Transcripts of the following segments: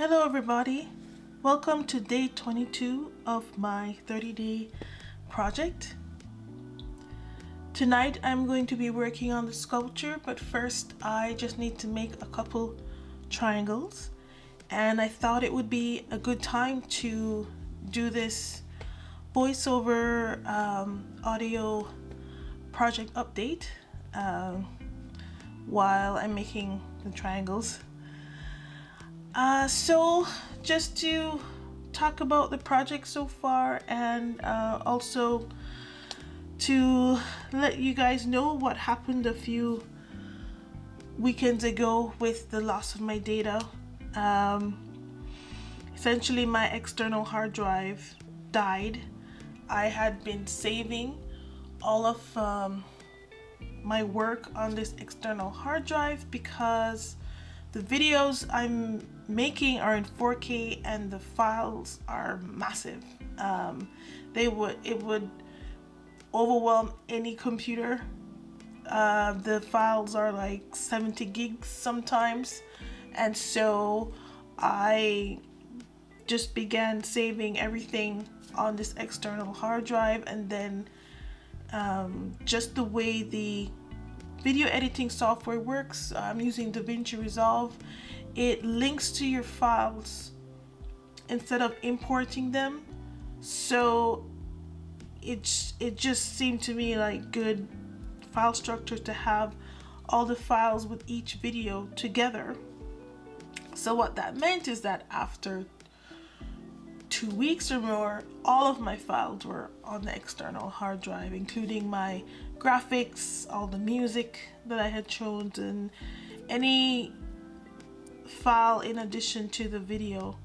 Hello everybody, welcome to day 22 of my 30-day project. Tonight I'm going to be working on the sculpture, but first I just need to make a couple triangles, and I thought it would be a good time to do this voiceover audio project update while I'm making the triangles. So just to talk about the project so far, and also to let you guys know what happened a few weekends ago with the loss of my data. Essentially my external hard drive died. I had been saving all of my work on this external hard drive because the videos I'm making are in 4K and the files are massive. It would overwhelm any computer. The files are like 70 gigs sometimes, and so I just began saving everything on this external hard drive, and then just the way the video editing software works, I'm using DaVinci Resolve. It links to your files instead of importing them, so it just seemed to me like good file structure to have all the files with each video together. So what that meant is that after 2 weeks or more, all of my files were on the external hard drive, including my graphics, all the music that I had chosen, any file in addition to the video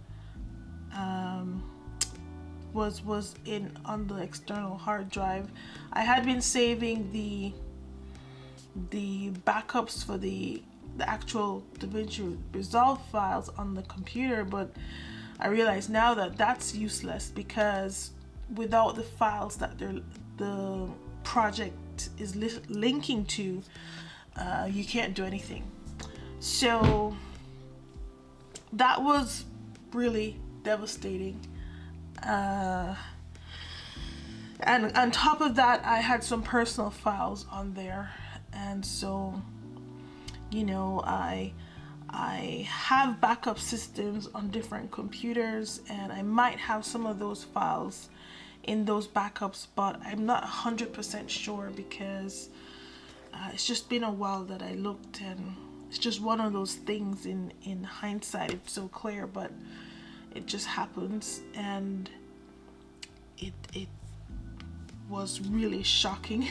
was in on the external hard drive. I had been saving the backups for the actual DaVinci Resolve files on the computer, but I realize now that that's useless because without the files that the project is linking to, you can't do anything. So that was really devastating. And on top of that, I had some personal files on there, and so, you know, I have backup systems on different computers, and I might have some of those files in those backups, but I'm not 100% sure because it's just been a while that I looked, and it's just one of those things in hindsight. It's so clear, but it just happens, and it was really shocking.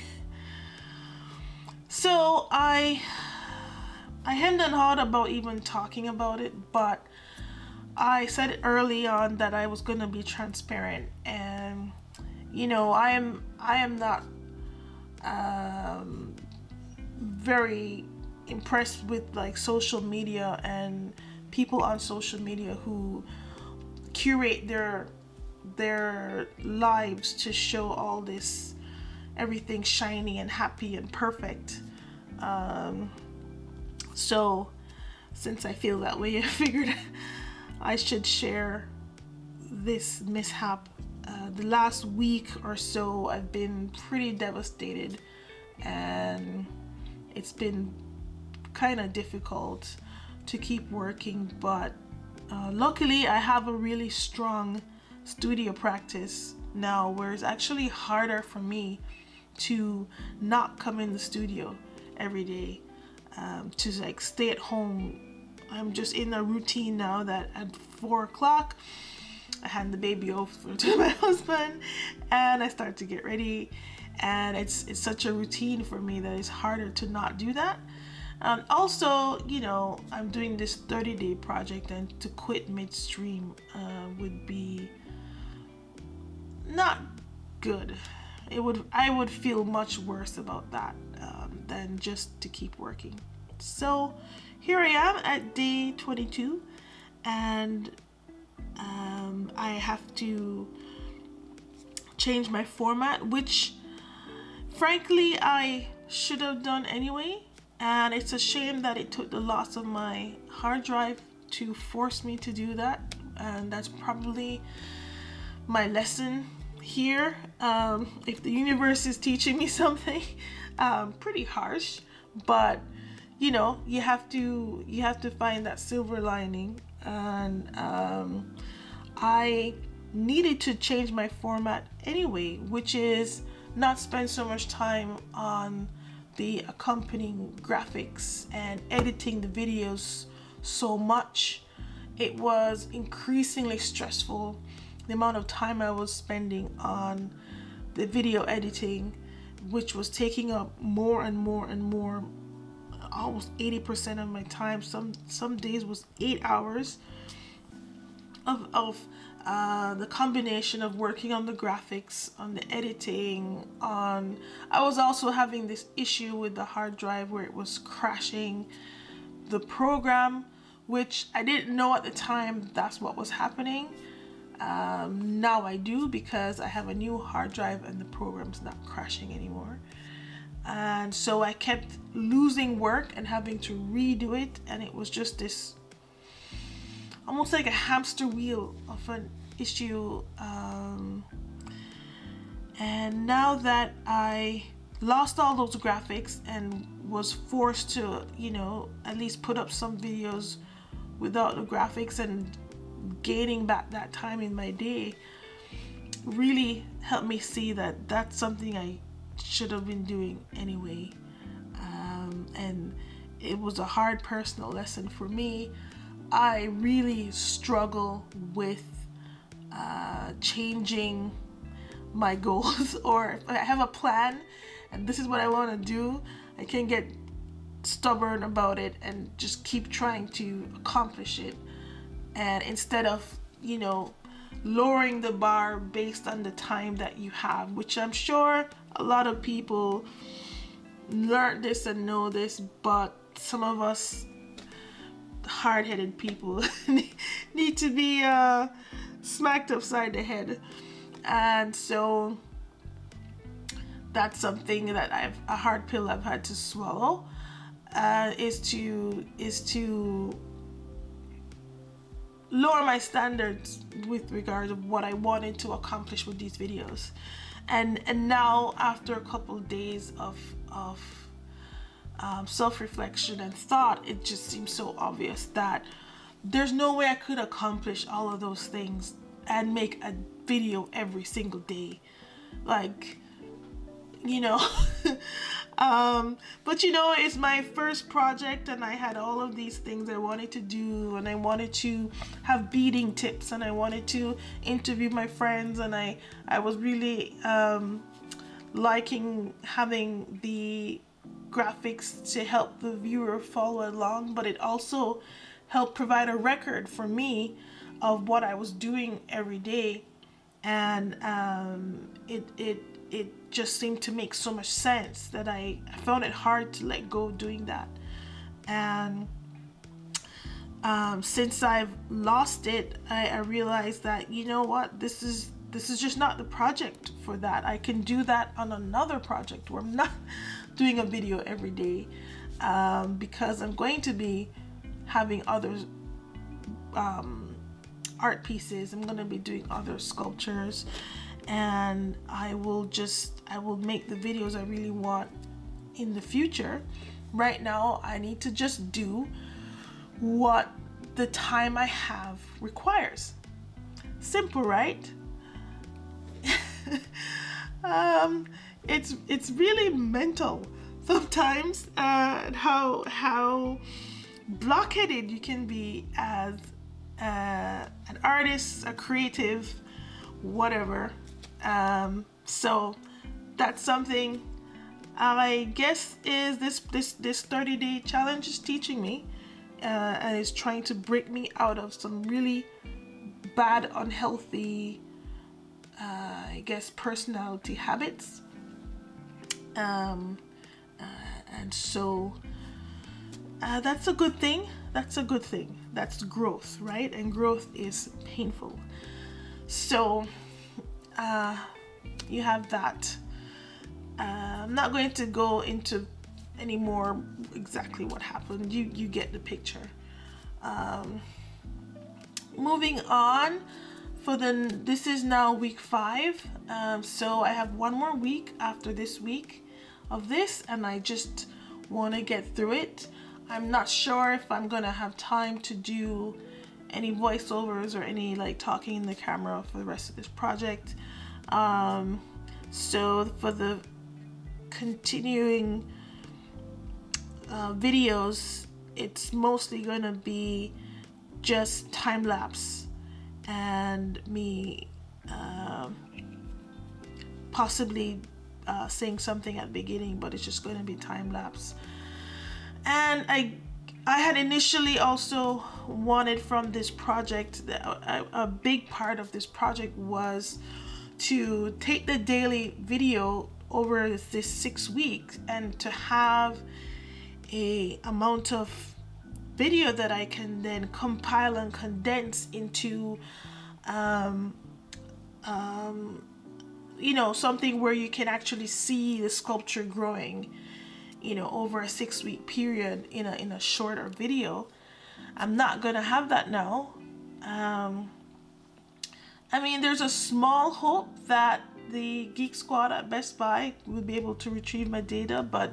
So I hemmed and hawed about even talking about it, but I said early on that I was going to be transparent, and you know, I am not very impressed with like social media and people on social media who curate their lives to show all this, everything shiny and happy and perfect. So since I feel that way, I figured I should share this mishap. The last week or so I've been pretty devastated, and it's been kind of difficult to keep working, but luckily I have a really strong studio practice now where it's actually harder for me to not come in the studio every day, to like stay at home. I'm just in a routine now that at 4 o'clock I hand the baby over to my husband and I start to get ready, and it's such a routine for me that it's harder to not do that. Also, you know, I'm doing this 30-day project, and to quit midstream would be not good. I would feel much worse about that than just to keep working. So here I am at day 22, and I have to change my format, which frankly I should have done anyway, and it's a shame that it took the loss of my hard drive to force me to do that, and that's probably my lesson here. If the universe is teaching me something, pretty harsh, but you know, you have to find that silver lining. And I needed to change my format anyway, which is not spend so much time on the accompanying graphics and editing the videos so much. It was increasingly stressful, the amount of time I was spending on the video editing, which was taking up more and more and more, almost 80% of my time. Some days was 8 hours of the combination of working on the graphics, on the editing, on I was also having this issue with the hard drive where it was crashing the program, which I didn't know at the time that's what was happening. Now I do, because I have a new hard drive and the program's not crashing anymore. And so I kept losing work and having to redo it, and it was just this almost like a hamster wheel of an issue. And now that I lost all those graphics and was forced to, you know, at least put up some videos without the graphics, and gaining back that time in my day really helped me see that that's something I should have been doing anyway. And it was a hard personal lesson for me. I really struggle with changing my goals, or if I have a plan and this is what I want to do, I can get stubborn about it and just keep trying to accomplish it. And instead of, you know, lowering the bar based on the time that you have, which I'm sure a lot of people learn this and know this, but some of us hard-headed people need to be smacked upside the head. And so that's something that a hard pill I've had to swallow, is to lower my standards with regard of what I wanted to accomplish with these videos. And now, after a couple of days of self-reflection and thought, it just seems so obvious that there's no way I could accomplish all of those things and make a video every single day, like, you know. But you know, it's my first project, and I had all of these things I wanted to do, and I wanted to have beading tips, and I wanted to interview my friends, and I was really liking having the graphics to help the viewer follow along, but it also helped provide a record for me of what I was doing every day. And it just seemed to make so much sense that I found it hard to let go doing that. And since I've lost it, I realized that, you know what, this is just not the project for that. I can do that on another project where I'm not doing a video every day, because I'm going to be having other art pieces. I'm going to be doing other sculptures, and I will make the videos I really want in the future. Right now, I need to just do what the time I have requires. Simple, right? It's really mental sometimes, how blockheaded you can be as an artist, a creative, whatever. So that's something I guess is this 30-day challenge is teaching me, and is trying to break me out of some really bad, unhealthy, I guess, personality habits. And so that's a good thing. That's a good thing. That's growth, right? And growth is painful. So you have that. I'm not going to go into any more exactly what happened. You get the picture. moving on, this is now week 5, so I have one more week after this week of this, and I just want to get through it. I'm not sure if I'm gonna have time to do any voiceovers or any like talking in the camera for the rest of this project. So for the continuing videos, it's mostly gonna be just time-lapse and me possibly saying something at the beginning, but it's just going to be time-lapse. And I had initially also wanted from this project, a big part of this project was to take the daily video over this 6 weeks and to have a amount of video that I can then compile and condense into you know, something where you can actually see the sculpture growing, you know, over a 6-week period in a shorter video. I'm not gonna have that now. I mean, there's a small hope that the Geek Squad at Best Buy will be able to retrieve my data, but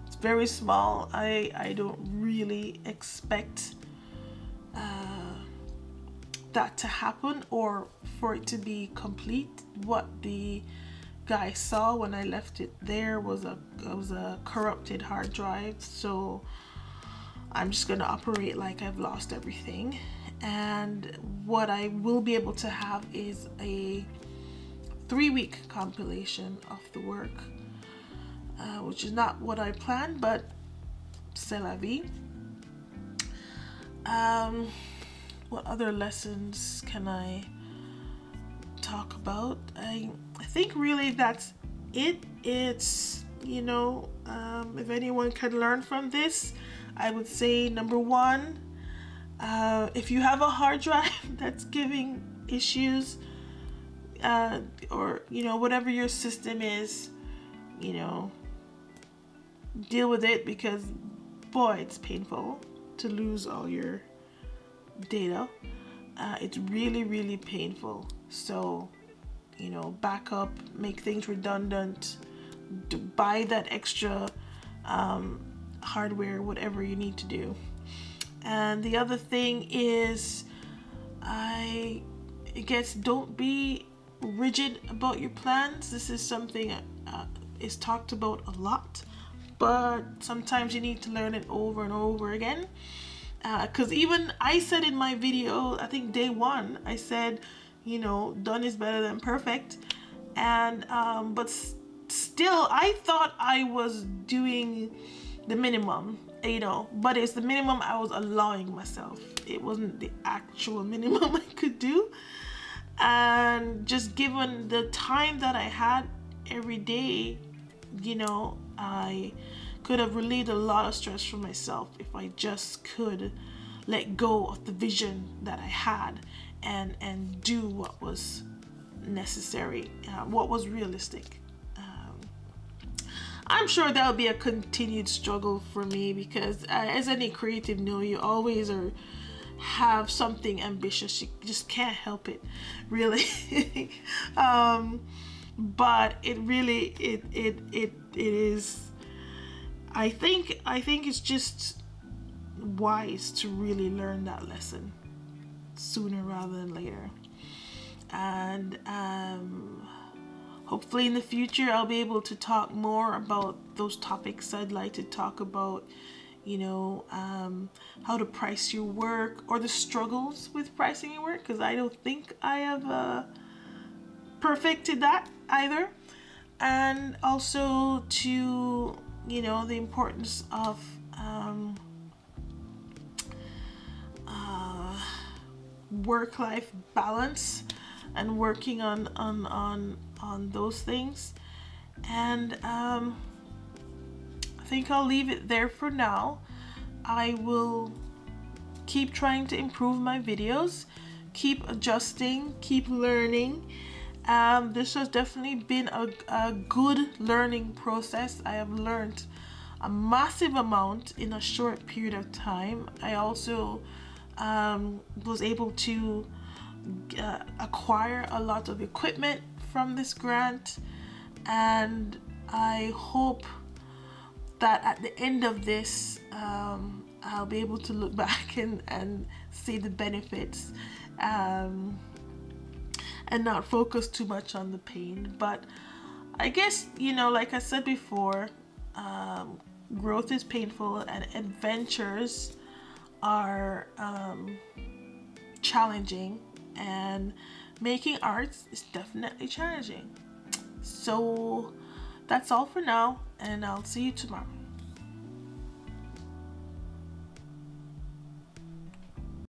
it's very small. I don't really expect that to happen or for it to be complete. What the guy saw when I left it there was a corrupted hard drive, so I'm just gonna operate like I've lost everything. And what I will be able to have is a 3-week compilation of the work, which is not what I planned, but c'est la vie. What other lessons can I talk about? I think really that's it. It's, you know, if anyone can learn from this, I would say number 1, if you have a hard drive that's giving issues, or, you know, whatever your system is, you know, deal with it, because boy, it's painful to lose all your data. It's really, really painful. So, you know, back up, make things redundant, buy that extra hardware, whatever you need to do. And the other thing is, I guess, don't be rigid about your plans. This is something is talked about a lot, but sometimes you need to learn it over and over again. Because even I said in my video, I think day 1, I said, you know, done is better than perfect. And but still, I thought I was doing the minimum, you know, but it's the minimum I was allowing myself. It wasn't the actual minimum I could do. And just given the time that I had every day, you know, I could have relieved a lot of stress from myself if I just could let go of the vision that I had and do what was necessary, what was realistic. I'm sure that'll be a continued struggle for me, because as any creative know, you always have something ambitious. You just can't help it, really. But it really it is. I think it's just wise to really learn that lesson sooner rather than later. And hopefully in the future I'll be able to talk more about those topics I'd like to talk about, you know, how to price your work, or the struggles with pricing your work, because I don't think I have perfected that either. And also to, you know, the importance of work-life balance and working on those things. And I think I'll leave it there for now. I will keep trying to improve my videos, keep adjusting, keep learning. This has definitely been a good learning process. I have learned a massive amount in a short period of time. I also was able to acquire a lot of equipment from this grant, and I hope that at the end of this I'll be able to look back and see the benefits, and not focus too much on the pain. But I guess, you know, like I said before, growth is painful and adventures are challenging, and making arts is definitely challenging. So that's all for now, and I'll see you tomorrow.